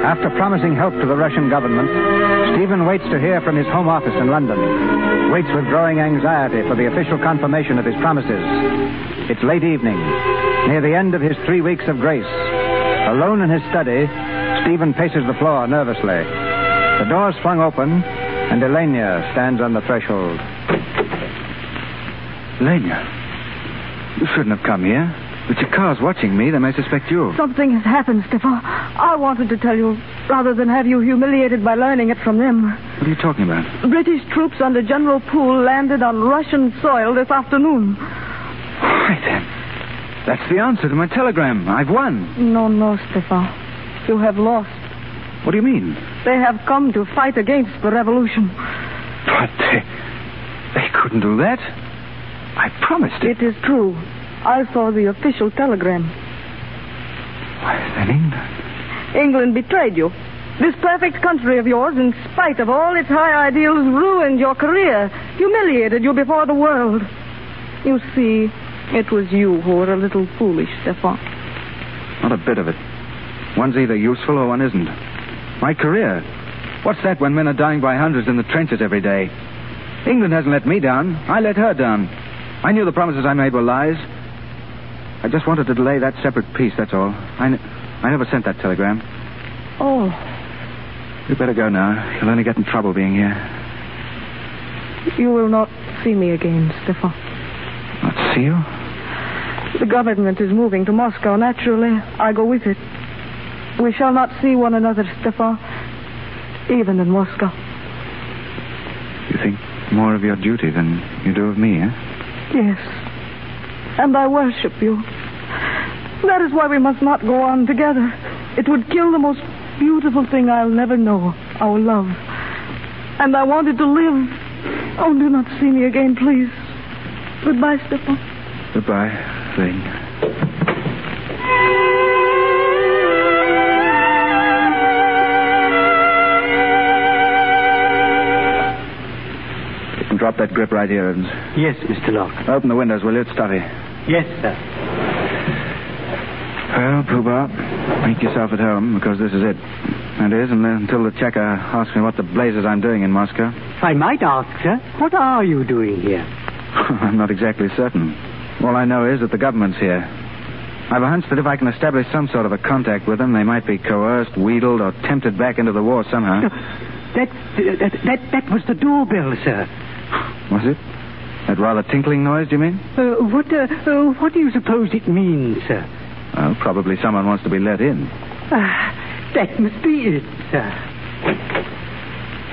After promising help to the Russian government, Stephen waits to hear from his home office in London. Waits with growing anxiety for the official confirmation of his promises. It's late evening, near the end of his 3 weeks of grace. Alone in his study, Stephen paces the floor nervously. The door's flung open, and Elena stands on the threshold. Elena, you shouldn't have come here. But your car's watching me. They may suspect you. Something has happened, Stefan. I wanted to tell you, rather than have you humiliated by learning it from them. What are you talking about? British troops under General Poole landed on Russian soil this afternoon. Right then. That's the answer to my telegram. I've won. No, Stefan. You have lost. What do you mean? They have come to fight against the revolution. But they couldn't do that. I promised it. It is true. I saw the official telegram. Why, then England... England betrayed you. This perfect country of yours, in spite of all its high ideals, ruined your career, humiliated you before the world. You see, it was you who were a little foolish, Stefan. Not a bit of it. One's either useful or one isn't. My career. What's that when men are dying by hundreds in the trenches every day? England hasn't let me down. I let her down. I knew the promises I made were lies. I just wanted to delay that separate piece, that's all. I never sent that telegram. Oh. You'd better go now. You'll only get in trouble being here. You will not see me again, Stefan. Not see you? The government is moving to Moscow. Naturally, I go with it. We shall not see one another, Stefan, even in Moscow. You think more of your duty than you do of me, eh? Yes. And I worship you. That is why we must not go on together. It would kill the most beautiful thing I'll never know, our love. And I wanted to live. Oh, do not see me again, please. Goodbye, Stefan. Goodbye, Flynn. You can drop that grip right here, Evans. Yes, Mr. Locke. Open the windows, will you? It's stuffy. Yes, sir. Well, Pooh-Bah, make yourself at home, because this is it. That is, until the checker asks me what the blazes I'm doing in Moscow. If I might ask, sir, what are you doing here? I'm not exactly certain. All I know is that the government's here. I've a hunch that if I can establish some sort of a contact with them, they might be coerced, wheedled, or tempted back into the war somehow. That was the doorbell, sir. Was it? That rather tinkling noise, do you mean? What do you suppose it means, sir? Well, probably someone wants to be let in. That must be it, sir.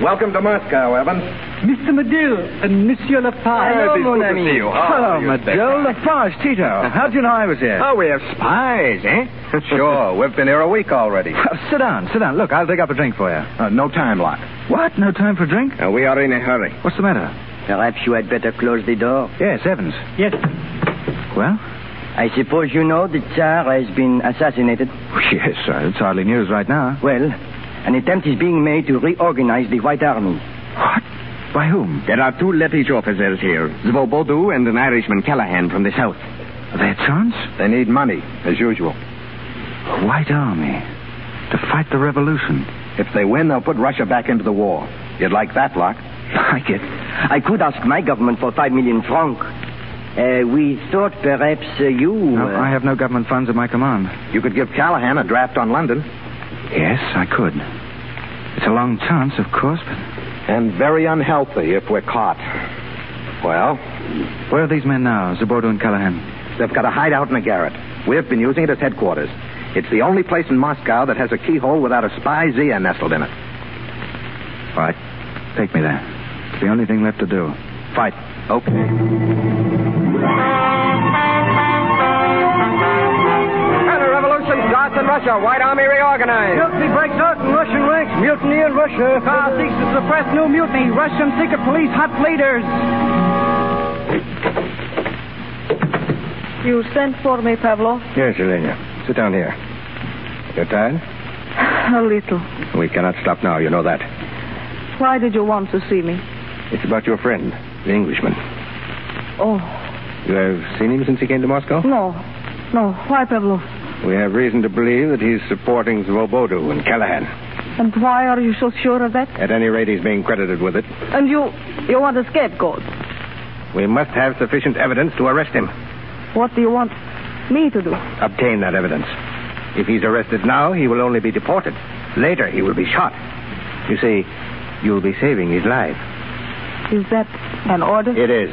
Welcome to Moscow, Evans. Mr. Medill and Monsieur Lafarge. Hello, mon ami. Hello, Medill. Lafarge, Tito. How'd you know I was here? Oh, we have spies, eh? Sure, we've been here a week already. Sit down. Look, I'll dig up a drink for you. No time, Locke. What? No time for a drink? We are in a hurry. What's the matter? Perhaps you had better close the door. Yes, Evans. Yes. Well? I suppose you know the Tsar has been assassinated. Yes, it's hardly news right now. Well, an attempt is being made to reorganize the White Army. What? By whom? There are 2 Lettish officers here, Svobodu and an Irishman, Callahan, from the south. Their chance? They need money, as usual. A White Army. To fight the revolution. If they win, they'll put Russia back into the war. You'd like that, Locke? Like it. I could ask my government for 5 million francs. We thought perhaps you... No, I have no government funds at my command. You could give Callahan a draft on London. Yes, I could. It's a long chance, of course, but... And very unhealthy if we're caught. Well? Where are these men now, Svobodu and Callahan? They've got a hideout in a garret. We've been using it as headquarters. It's the only place in Moscow that has a keyhole without a spy Zia nestled in it. All right. Take me there. It's the only thing left to do. Fight. Okay. And a revolution starts in Russia. White Army reorganized. Mutiny breaks out in Russian ranks. Mutiny in Russia. Tsar seeks to suppress new mutiny. Russian secret police hot leaders. You sent for me, Pavlov? Yes, Elena. Sit down here. You're tired? A little. We cannot stop now, you know that. Why did you want to see me? It's about your friend, the Englishman. Oh. You have seen him since he came to Moscow? No. Why, Pavlov? We have reason to believe that he's supporting Svobodu and Callahan. And why are you so sure of that? At any rate, he's being credited with it. And you want a scapegoat? We must have sufficient evidence to arrest him. What do you want me to do? Obtain that evidence. If he's arrested now, he will only be deported. Later, he will be shot. You see, you'll be saving his life. Is that an order? It is.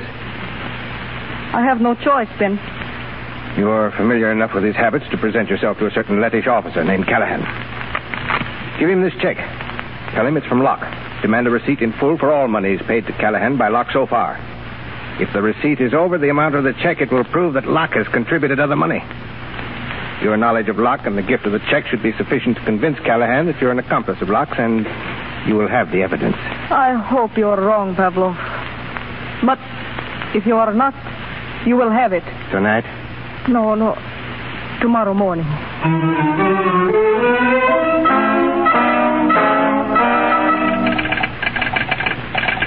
I have no choice, then. You're familiar enough with his habits to present yourself to a certain Lettish officer named Callahan. Give him this check. Tell him it's from Locke. Demand a receipt in full for all monies paid to Callahan by Locke so far. If the receipt is over the amount of the check, it will prove that Locke has contributed other money. Your knowledge of Locke and the gift of the check should be sufficient to convince Callahan that you're an accomplice of Locke's, and you will have the evidence. I hope you're wrong, Pavlov. But if you are not, you will have it. Tonight? No. Tomorrow morning.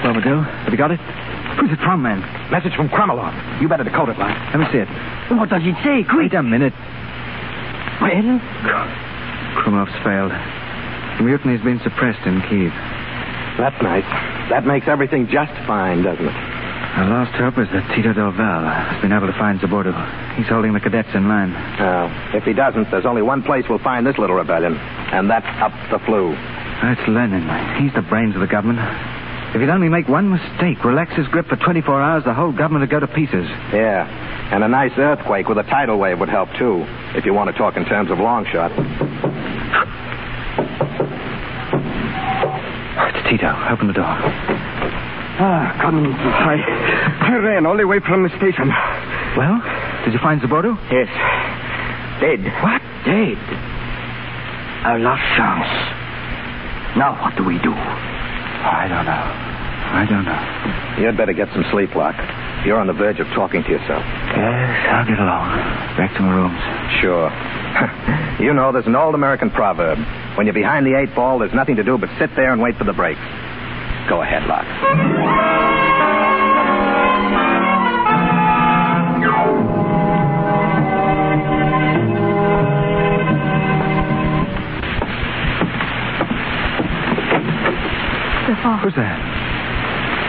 Svobodu, have you got it? Who's it from, man? Message from Kromolov. You better decode it, lad. Let me see it. What does it say? Quick. Wait a minute. Well? Kromov's failed. The mutiny's been suppressed in Kiev. That's nice. That makes everything just fine, doesn't it? Our last hope is that Tito Del Val has been able to find Svobodu. He's holding the cadets in line. If he doesn't, there's only one place we'll find this little rebellion, and that's up the flue. That's Lenin. He's the brains of the government. If he'd only make one mistake, relax his grip for 24 hours, the whole government would go to pieces. Yeah, and a nice earthquake with a tidal wave would help, too, if you want to talk in terms of long shot. It's Tito. Open the door. Come inside. I ran all the way from the station. Well, did you find Svobodu? Yes. Dead. What? Dead. Our last chance. Now what do we do? I don't know. You'd better get some sleep, Locke. You're on the verge of talking to yourself. Yes, I'll get along. Back to my rooms. Sure. You know, there's an old American proverb. When you're behind the 8 ball, there's nothing to do but sit there and wait for the breaks. Go ahead, Locke. Stefan. Who's that?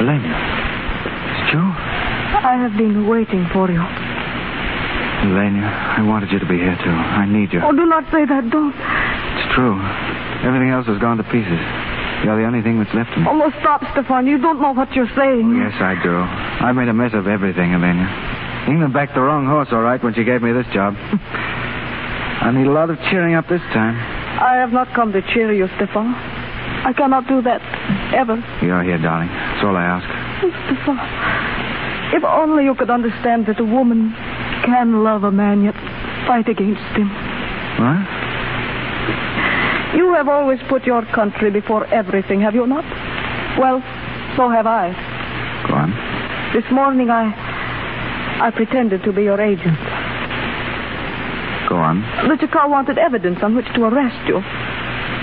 Elena. Is it you? I have been waiting for you. Elena, I wanted you to be here, too. I need you. Oh, do not say that. Don't. It's true. Everything else has gone to pieces. You're the only thing that's left of me. Oh, no, stop, Stefan. You don't know what you're saying. Yes, I do. I made a mess of everything, Elena. England backed the wrong horse, all right, when she gave me this job. I need a lot of cheering up this time. I have not come to cheer you, Stefan. I cannot do that, ever. You're here, darling. That's all I ask. Oh, Stefan, if only you could understand that a woman can love a man, yet fight against him. What? You have always put your country before everything, have you not? Well, so have I. Go on. This morning I pretended to be your agent. Go on. The Chakar wanted evidence on which to arrest you.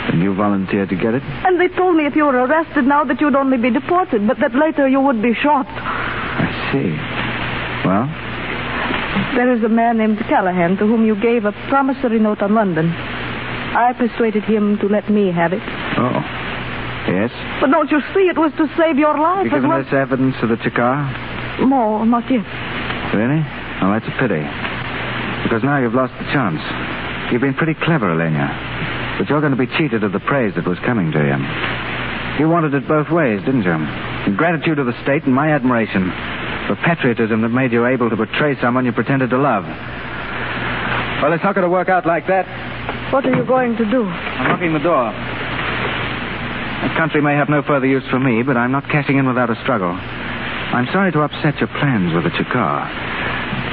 And you volunteered to get it? And they told me if you were arrested now that you'd only be deported, but that later you would be shot. I see. Well? There is a man named Callahan to whom you gave a promissory note on London. I persuaded him to let me have it. Oh. Yes? But don't you see, it was to save your life. Have you given this evidence to the Chakar? No, not yet. Really? Oh, that's a pity. Because now you've lost the chance. You've been pretty clever, Elena. But you're going to be cheated of the praise that was coming to you. You wanted it both ways, didn't you? In gratitude to the state and my admiration for patriotism that made you able to betray someone you pretended to love. Well, it's not going to work out like that. What are you going to do? I'm locking the door. The country may have no further use for me, but I'm not cashing in without a struggle. I'm sorry to upset your plans with the Chakar,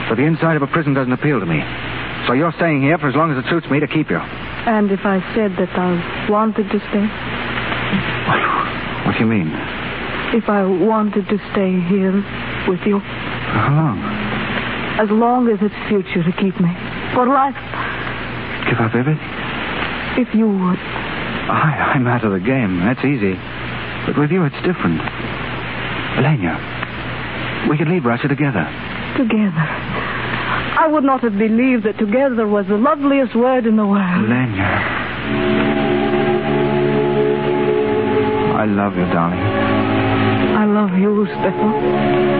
but the inside of a prison doesn't appeal to me. So you're staying here for as long as it suits me to keep you. And if I said that I wanted to stay? What do you mean? If I wanted to stay here with you? How long? As long as it's future to keep me. For life. Give up everything? If you would. I'm out of the game. That's easy. But with you, it's different. Elena, we could leave Russia together. Together. I would not have believed that together was the loveliest word in the world. Lenya. I love you, darling. I love you, Cecil.